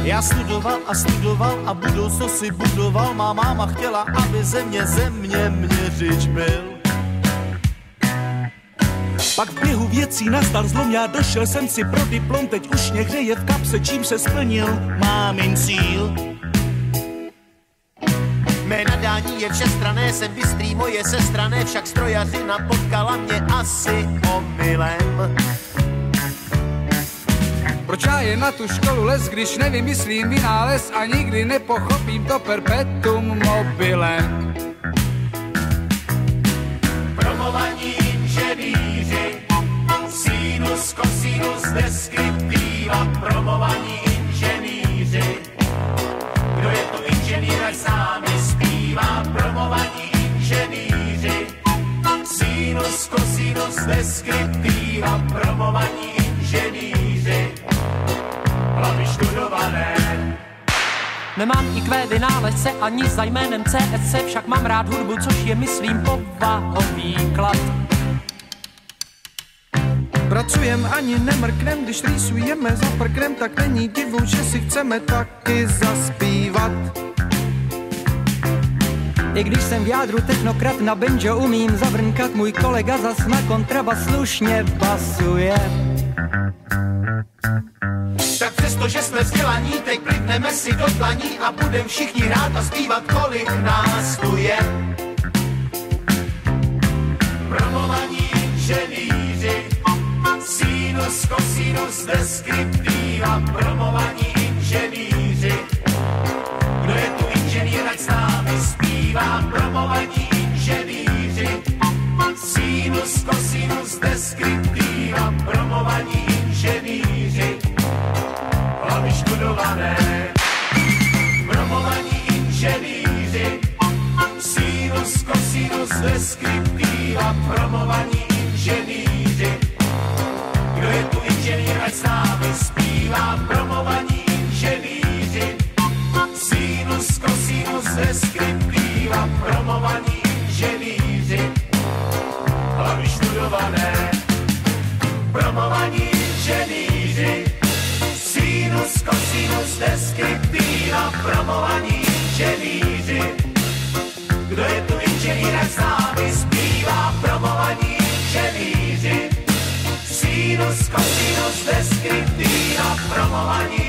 Já studoval a studoval a budoucnost si budoval. Má máma chtěla, aby země měřič byl. Pak v běhu věcí nastal zlom, já došel jsem si pro diplom. Teď už někde je v kapse, čím se splnil mámin cíl. Mé nadání je všestranné, jsem bystrý, moje sestrané, však strojařina potkala mě asi omylem. Proč já jen na tu školu les, když nevymyslím vynález a nikdy nepochopím to perpetuum mobilem? Promovaní inženýři, sinus, kosinus, deskriptiva. Promovaní inženýři, kdo je tu inženýr, ať s námi zpívá. Promovaní inženýři, sinus, kosinus, deskriptiva. Promovaní inženýři, hlavy študované. Nemám IQ vynálezce ani za jménem CSC, však mám rád hudbu, což je, myslím, povahový klad. Pracujem ani nemrknem, když rýsujeme za prknem, tak není divu, že si chceme taky zaspívat. I když jsem v jádru technokrat, na banjo umím zavrnkat, můj kolega zas na kontrabas slušně basuje. Tak přesto, že jsme vzdělaní, teď plivneme si do dlaní a budem všichni hrát a zpívat, kolik nás tu je. Promovaní inženýři, sinus, kosinus, deskriptiva. Promovaní inženýři, kdo je tu inženýr, ať s námi zpívá. Promovaní inženýři, sinus, kosinus, deskriptiva. Promovaní inženýři, hlavy študované. Promovaní inženýři, sinus, kosinus, deskriptiva. Promovaní inženýři, kdo je tu inženýr, ať s námi zpívá. Promovaní inženýři, sinus, kosinus, deskriptiva. Promovaní inženýři, hlavy študované. Promovaní inženýři, sinus, kosinus, deskriptiva. Promovaní inženýři, kdo je tu inženýr, ať s námi zpívá. Promovaní inženýři, sinus, kosinus, deskriptiva. Promovaní